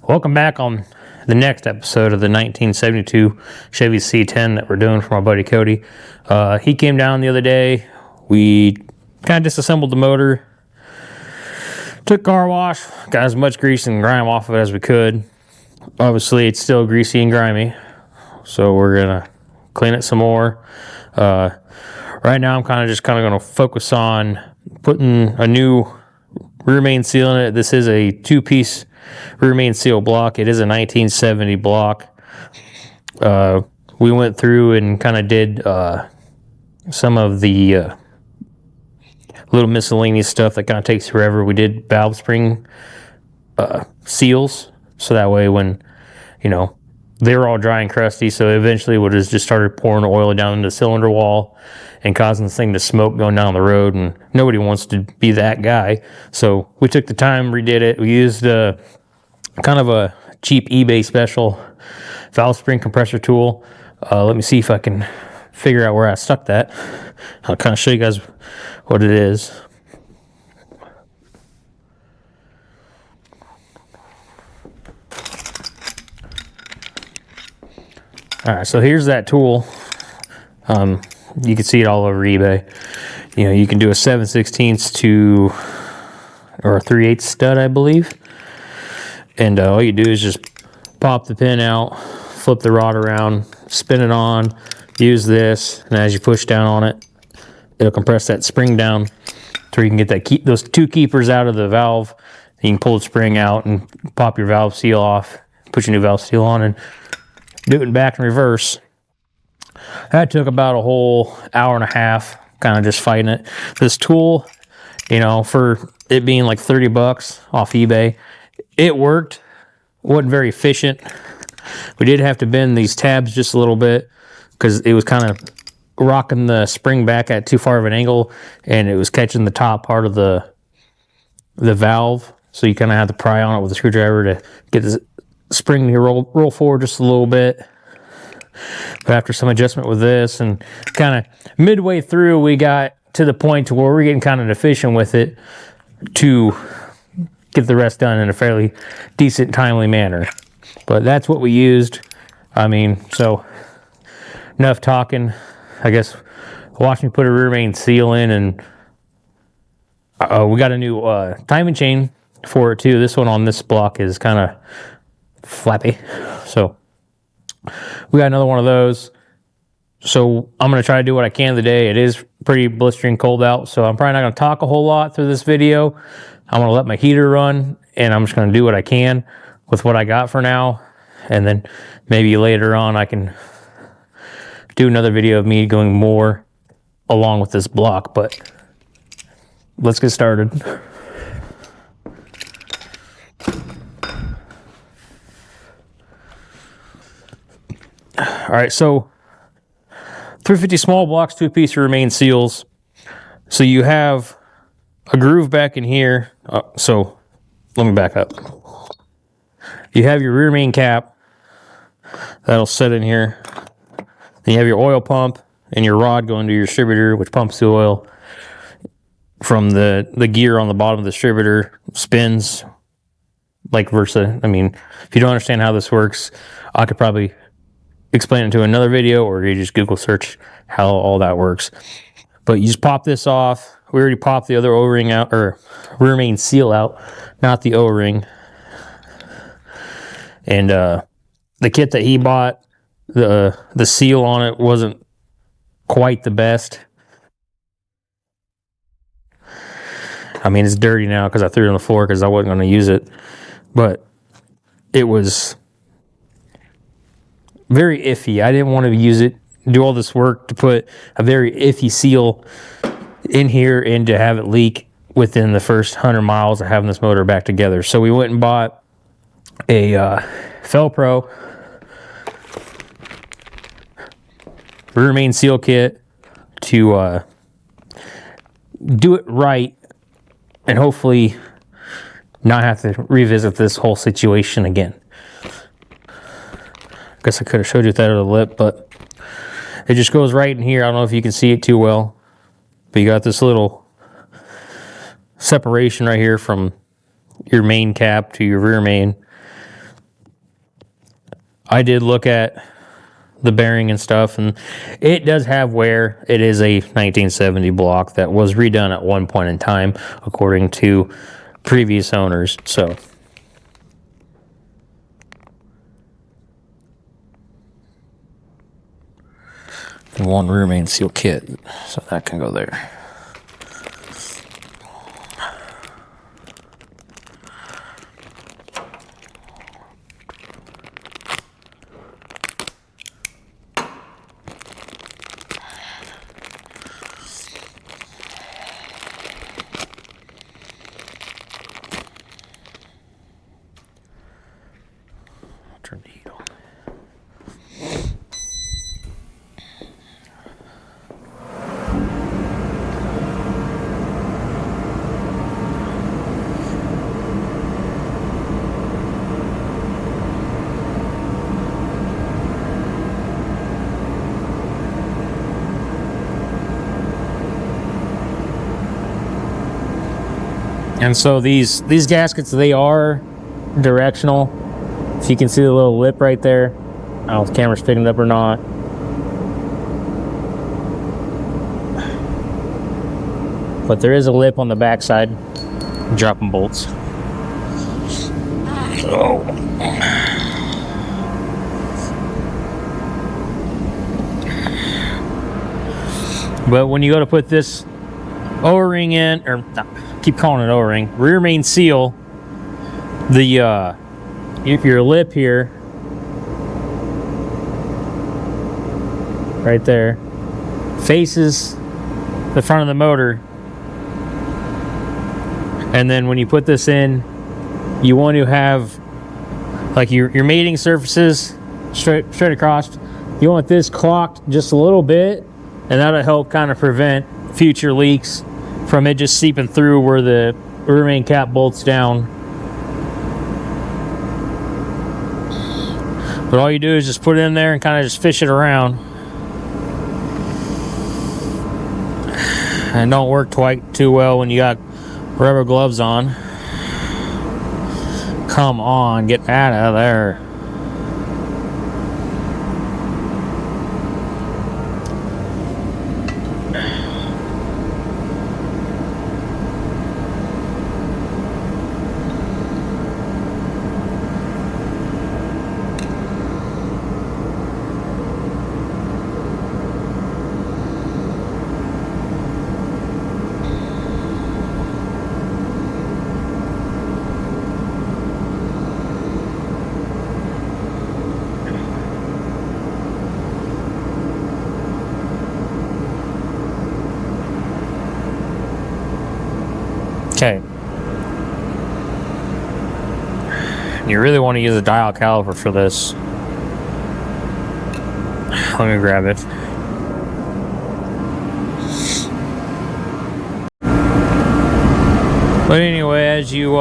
Welcome back on the next episode of the 1972 Chevy C10 that we're doing for my buddy Cody. He came down the other day. We kind of disassembled the motor, took car wash, got as much grease and grime off of it as we could. Obviously, it's still greasy and grimy, so we're gonna clean it some more. Right now, I'm kind of gonna focus on putting a new rear main seal in it. This is a two-piece rear main seal block. It is a 1970 block. We went through and kind of did some of the little miscellaneous stuff that kind of takes forever. We did valve spring seals, so that way when, they were all dry and crusty, so eventually we'll just started pouring oil down into the cylinder wall and causing this thing to smoke going down the road, and nobody wants to be that guy. So we took the time, redid it. We used kind of a cheap eBay special valve spring compressor tool. Let me see if I can figure out where I stuck that. I'll kind of show you guys what it is. All right, so here's that tool. You can see it all over eBay. You can do a 7/16 to or a 3/8 stud, I believe. And all you do is just pop the pin out, flip the rod around, spin it on, use this, and as you push down on it, it'll compress that spring down so you can get those two keepers out of the valve. You can pull the spring out and pop your valve seal off, put your new valve seal on, and do it back in reverse. That took about a whole hour and a half, kind of just fighting it. This tool, for it being like $30 off eBay, it worked. Wasn't very efficient. We did have to bend these tabs just a little bit because it was kind of rocking the spring back at too far of an angle, and it was catching the top part of the valve. So you kind of have to pry on it with a screwdriver to get the spring to roll forward just a little bit. But after some adjustment with this and kind of midway through, we got to the point to where we're getting kind of efficient with it to get the rest done in a fairly decent, timely manner. But that's what we used. So enough talking. I guess watch me put a rear main seal in, and we got a new timing chain for it too. This one on this block is kind of flappy, so we got another one of those. So I'm going to try to do what I can today. It is pretty blistering cold out, so I'm probably not going to talk a whole lot through this video. I'm going to let my heater run, and I'm just going to do what I can with what I got for now, and then maybe later on I can do another video of me going more along with this block. But let's get started. All right, so 350 small blocks, two-piece rear main seals. So you have a groove back in here. So let me back up. You have your rear main cap that'll sit in here. Then you have your oil pump and your rod going to your distributor, which pumps the oil from the gear on the bottom of the distributor. Spins like versa. If you don't understand how this works, I could probably explain it to another video, or you just Google search how all that works. But you just pop this off. We already popped the other O-ring out, or rear main seal out, not the O-ring. And the kit that he bought, the seal on it wasn't quite the best. It's dirty now because I threw it on the floor because I wasn't going to use it. But it was very iffy. I didn't want to use it, do all this work to put a very iffy seal in here and to have it leak within the first 100 miles of having this motor back together. So we went and bought a Felpro rear main seal kit to do it right and hopefully not have to revisit this whole situation again. I guess I could have showed you that other lip, but it just goes right in here. I don't know if you can see it too well, but you got this little separation right here from your main cap to your rear main. I did look at the bearing and stuff, and it does have wear. It is a 1970 block that was redone at one point in time, according to previous owners. So one rear main seal kit, so that can go there. Turn the heat on. And so these gaskets, they are directional. So you can see the little lip right there. I don't know if the camera's picking it up or not. But there is a lip on the back side. Dropping bolts. Oh. But when you go to put this O-ring in, or keep calling it O-ring, rear main seal, the if your lip here, right there, faces the front of the motor, and then when you put this in, you want to have like your mating surfaces straight across. You want this clocked just a little bit, and that'll help kind of prevent future leaks from it just seeping through where the rear main cap bolts down. But all you do is just put it in there and kind of just fish it around. And don't work quite too well when you got rubber gloves on. Come on, get out of there. Okay. You really want to use a dial caliper for this. Let me grab it. But anyway, as you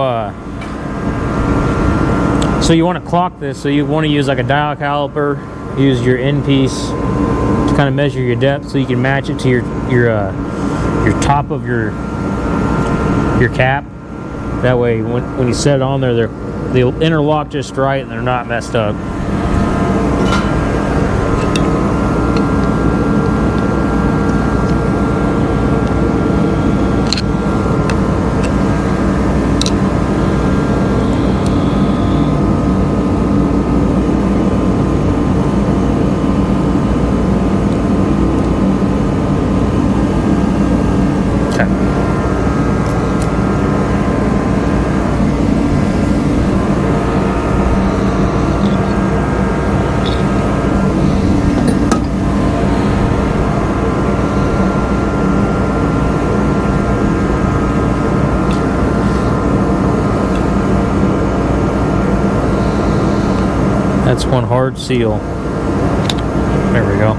so you want to clock this, so you want to use like a dial caliper, use your end piece to kind of measure your depth so you can match it to your top of your cap. That way when you set it on there, they'll interlock just right and they're not messed up. That's one hard seal. There we go.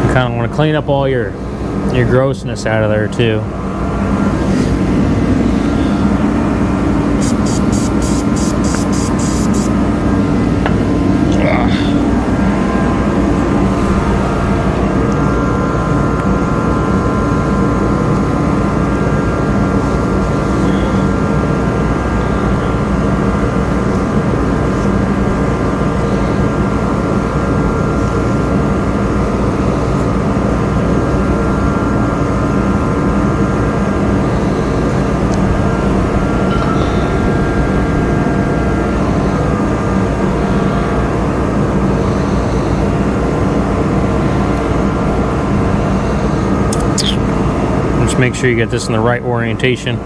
You kind of want to clean up all your grossness out of there too. Just make sure you get this in the right orientation.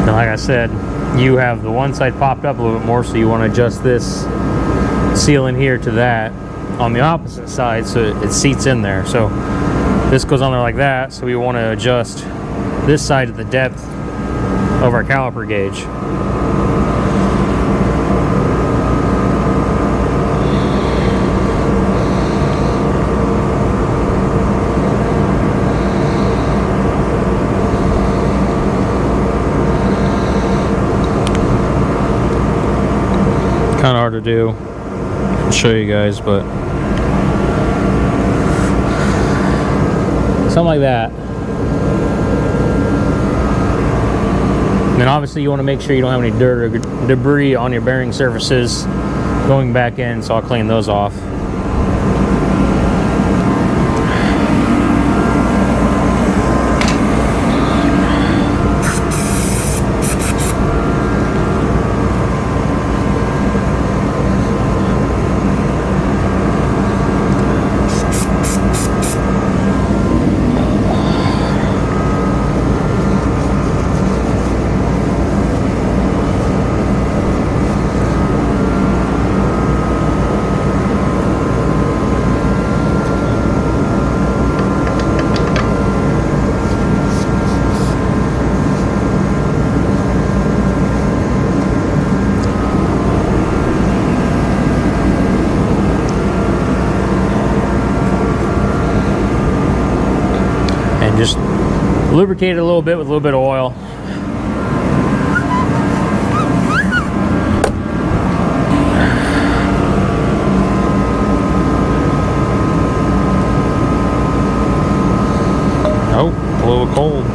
Now, like I said, you have the one side popped up a little bit more, so you want to adjust this sealing here to that on the opposite side so it seats in there. So this goes on there like that, so we want to adjust this side to the depth of our caliper gauge. Kind of hard to do. I'll show you guys, but something like that. And then obviously you want to make sure you don't have any dirt or debris on your bearing surfaces going back in, so I'll clean those off. Just lubricate it a little bit with a little bit of oil. Oh, a little cold.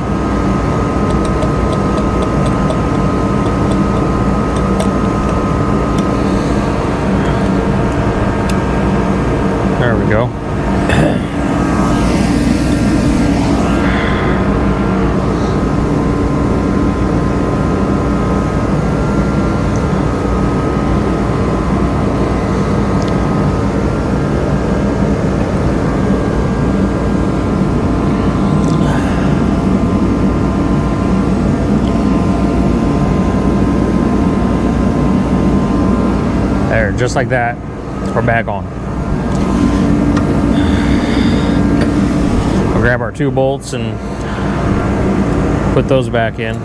There we go. There, just like that, we're back on. We'll grab our 2 bolts and put those back in.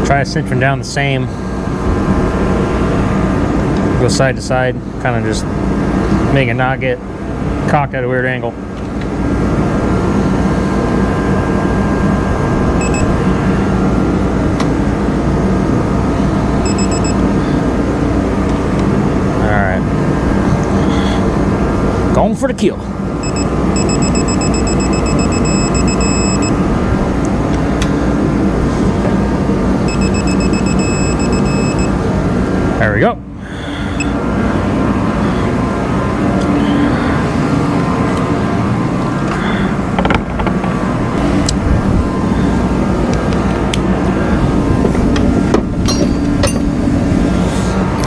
Try to cinch them down the same. Go side to side, kind of just make it not get cocked at a weird angle. Alright. Going for the kill. There we go.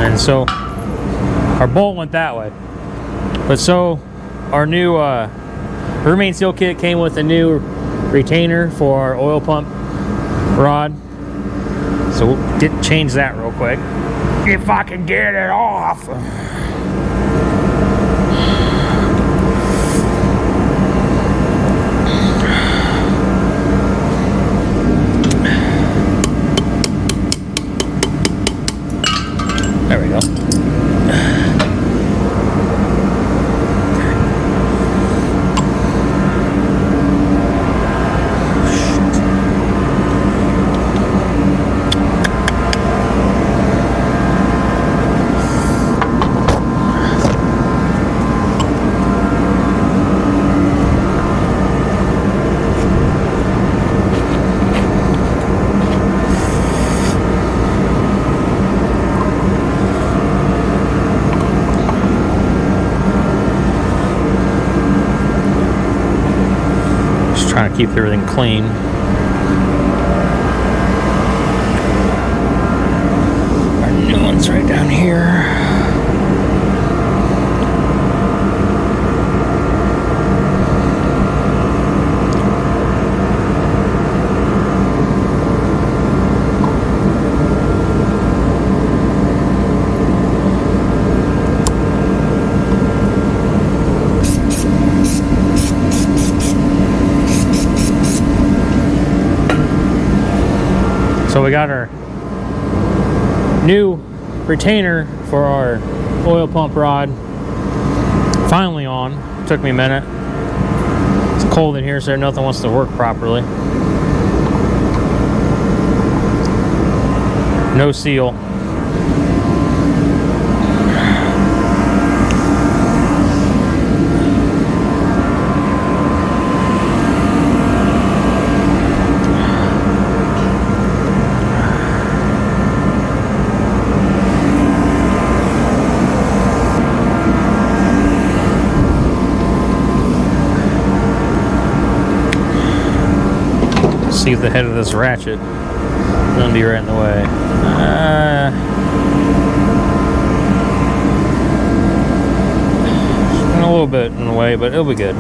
And so our bolt went that way. But so our new remain seal kit came with a new retainer for our oil pump rod. So we'll change that real quick. If I can get it off. There we go. trying to keep everything clean. Our new one's right down here. So we got our new retainer for our oil pump rod finally on. Took me a minute. It's cold in here, so nothing wants to work properly. No seal. See if the head of this ratchet is going to be right in the way. A little bit in the way, but it'll be good.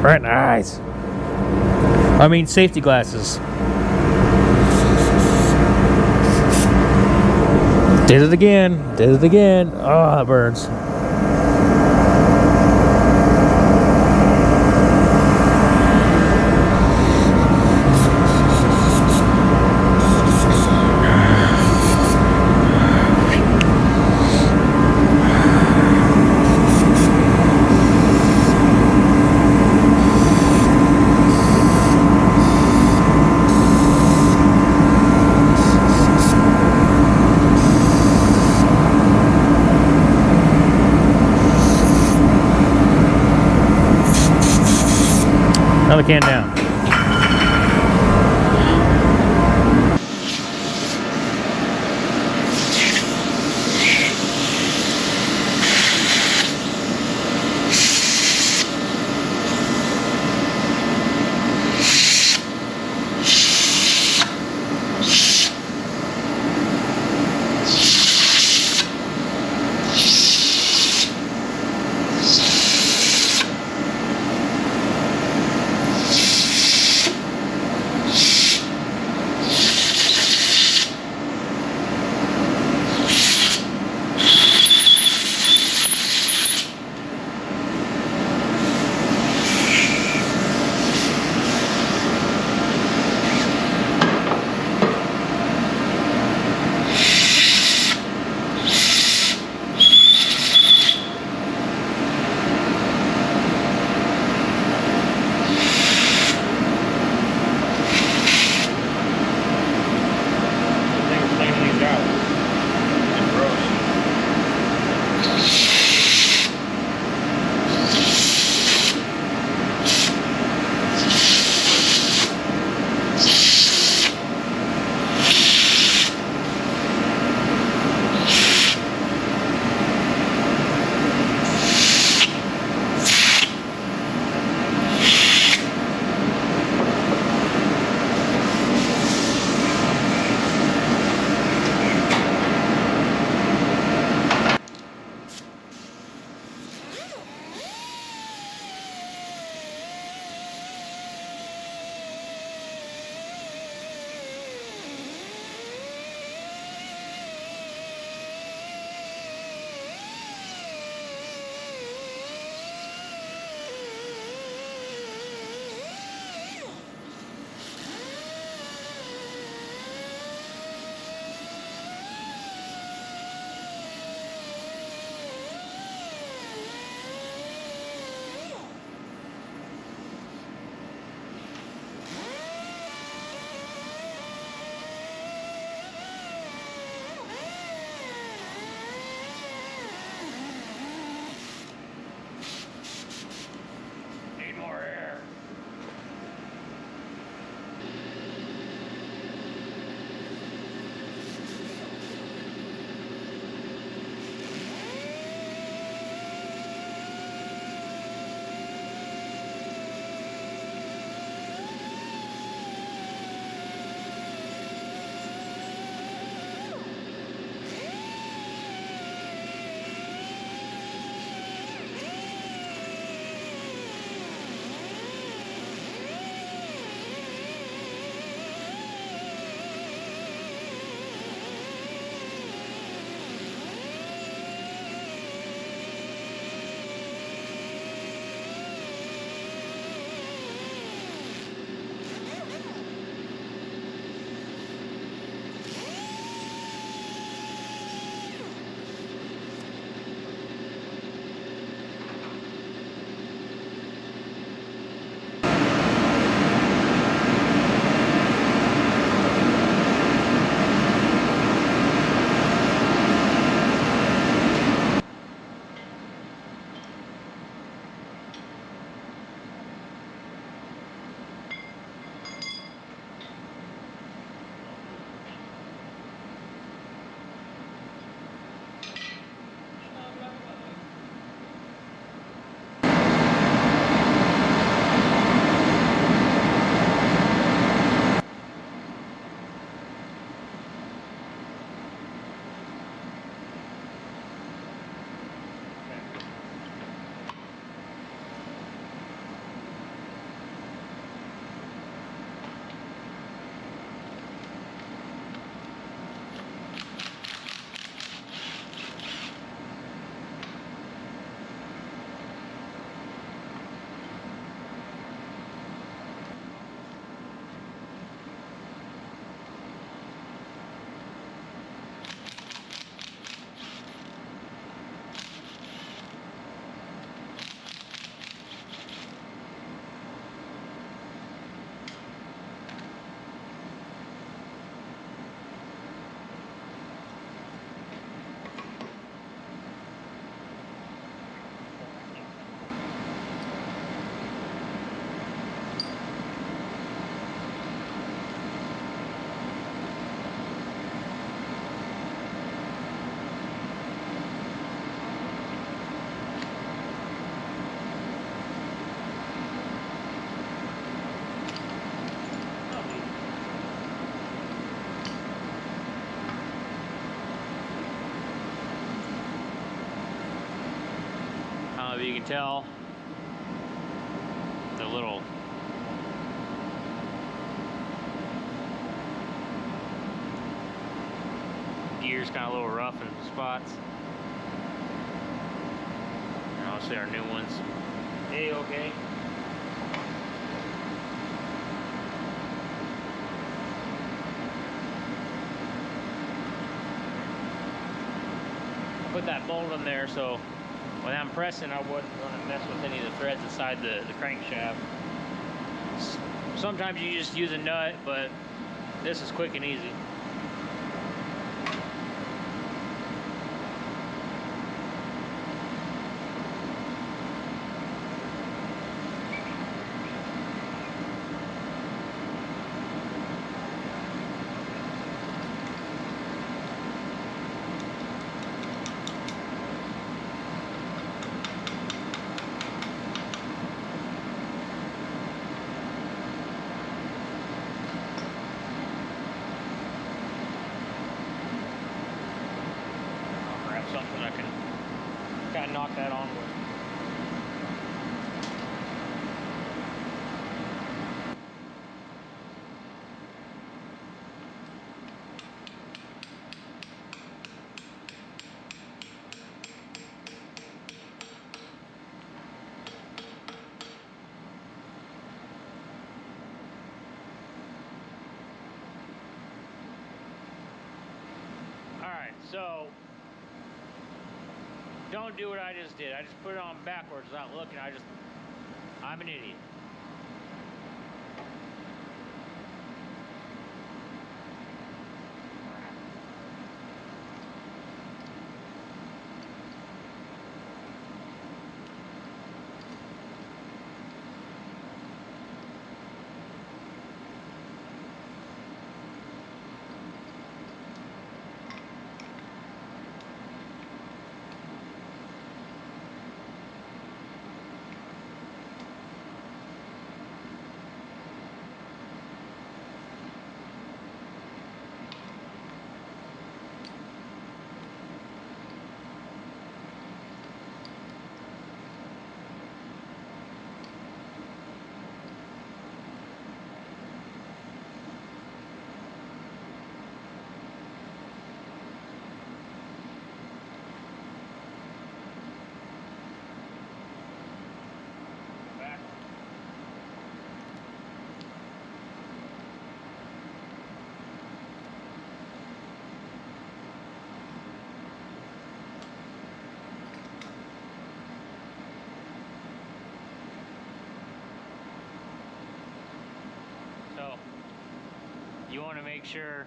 Right in the eyes. I mean, safety glasses. Did it again. Did it again. Oh, that burns. Another can down. if you can tell, the little gear's kind of a little rough in some spots. And obviously our new ones, okay. Put that bolt in there so when I'm pressing, I wasn't going to mess with any of the threads inside the crankshaft. Sometimes you just use a nut, but this is quick and easy. Something I can kind of knock that on with. All right, so don't do what I just did. I just put it on backwards without looking. I'm an idiot. So you want to make sure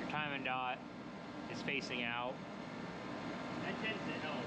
your timing dot is facing out. That tends to help.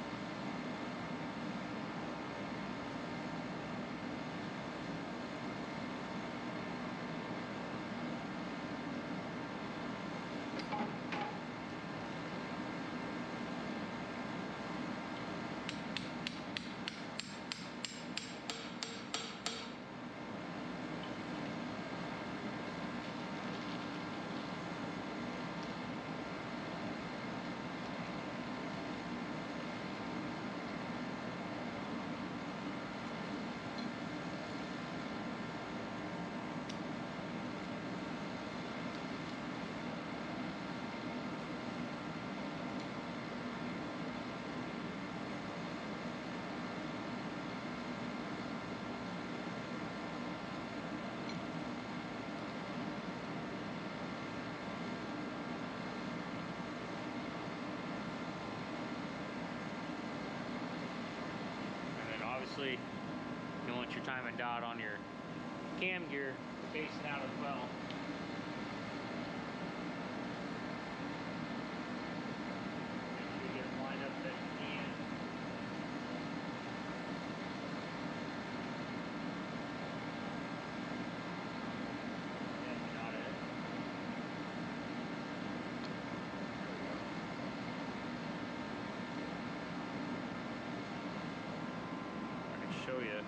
Obviously, you want your timing dot on your cam gear facing out as well. Make sure you get it lined up that you can. Yeah, got it. Show you.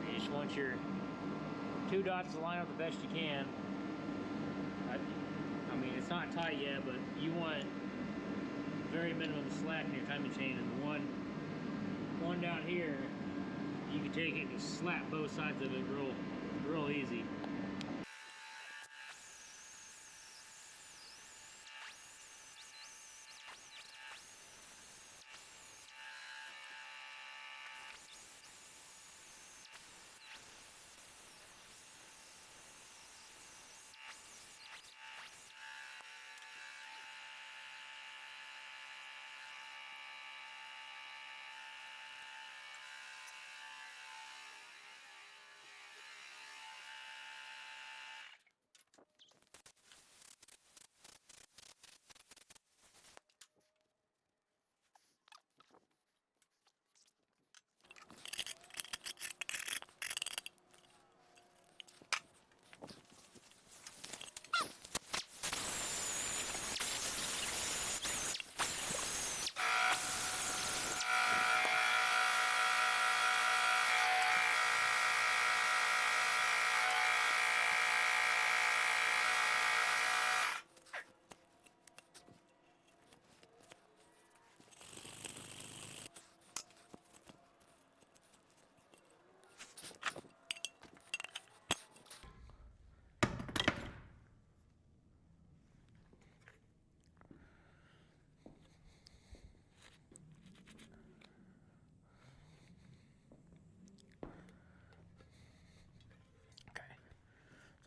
You just want your two dots to line up the best you can. it's not tight yet, but you want very minimum slack in your timing chain, and the one down here, you can take it and just slap both sides of it real easy.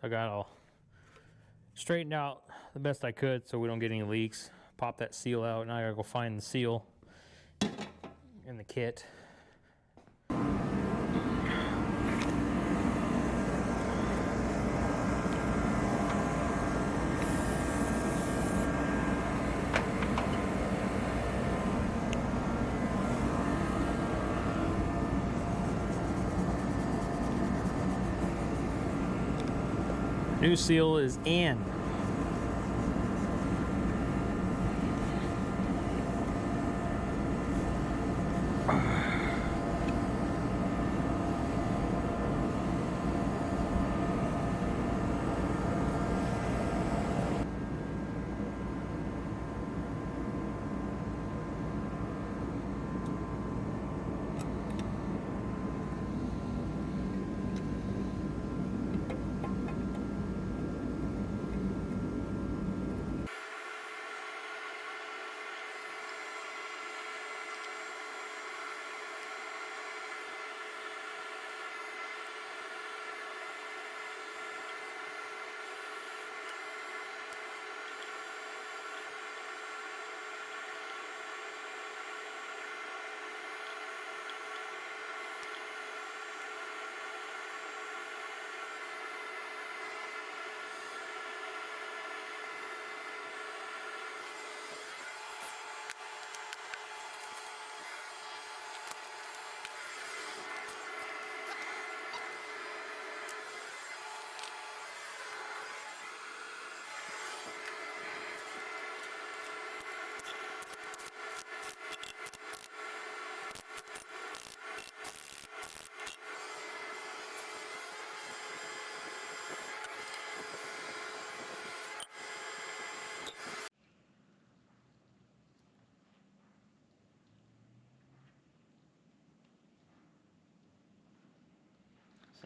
So I got all straightened out the best I could so we don't get any leaks. Pop that seal out. Now I gotta go find the seal in the kit. New seal is in.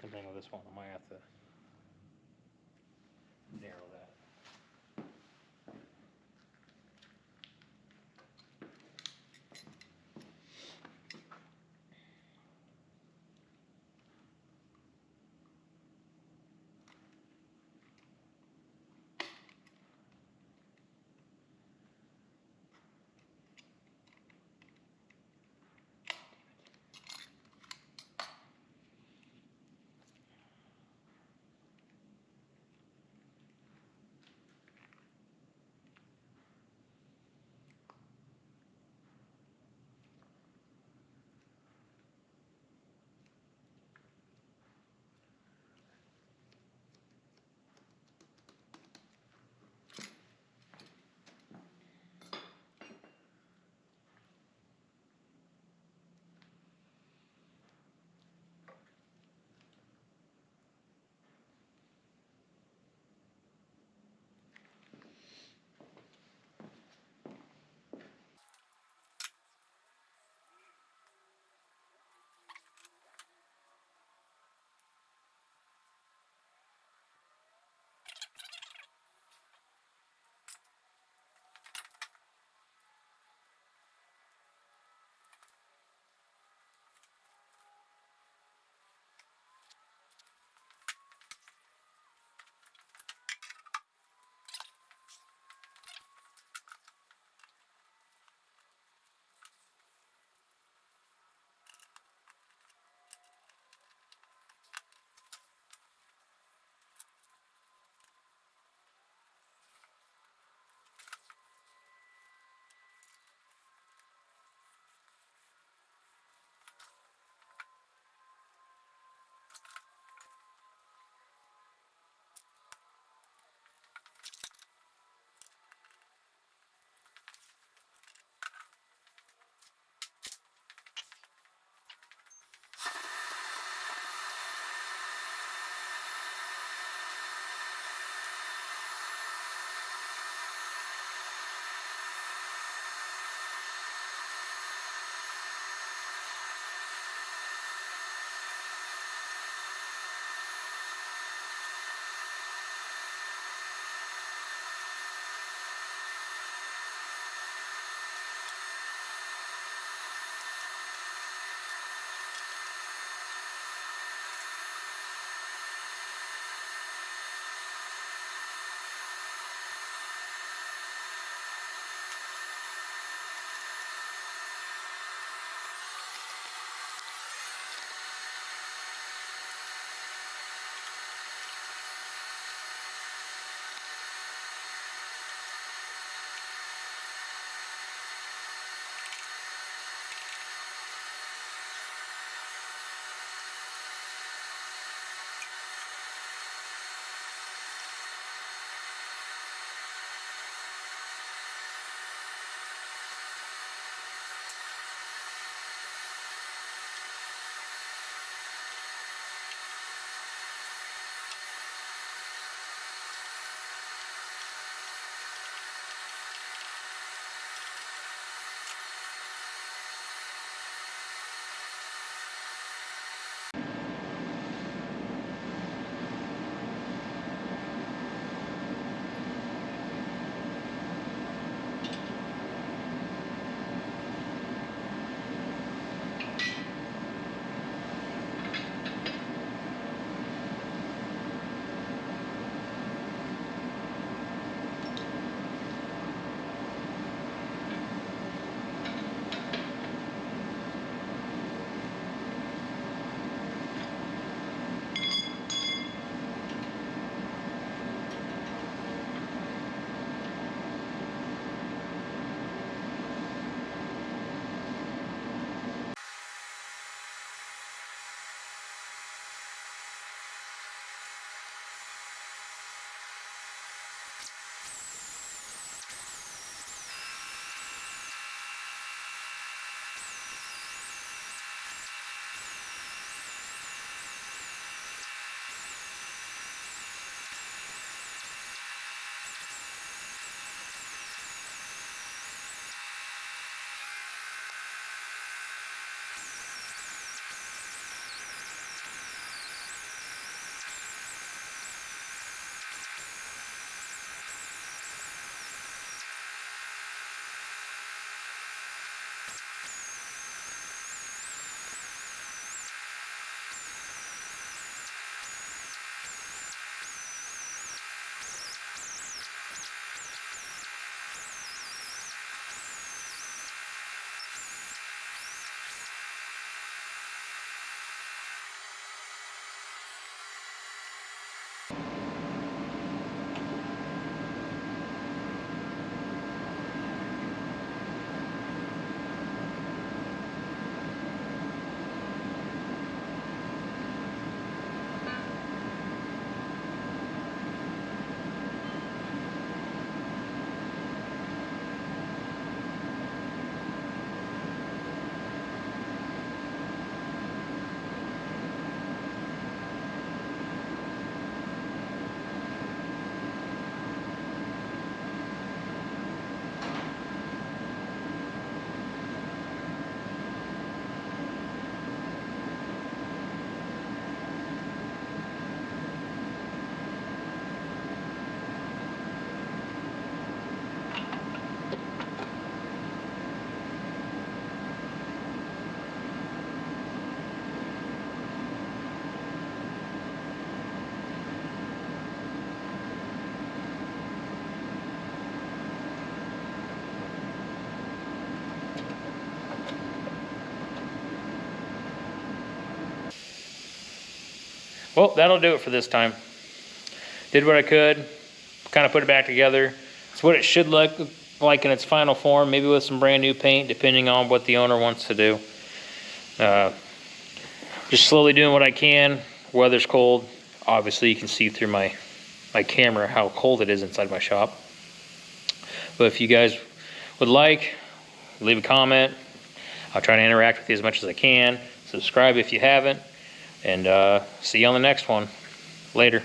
Same thing with this one. I might have to narrow that. Well, that'll do it for this time. Did what I could, kind of put it back together. It's what it should look like in its final form, maybe with some brand new paint, depending on what the owner wants to do. Just slowly doing what I can. Weather's cold. Obviously, you can see through my camera how cold it is inside my shop. But if you guys would like, leave a comment. I'll try to interact with you as much as I can. Subscribe if you haven't. And see you on the next one. Later.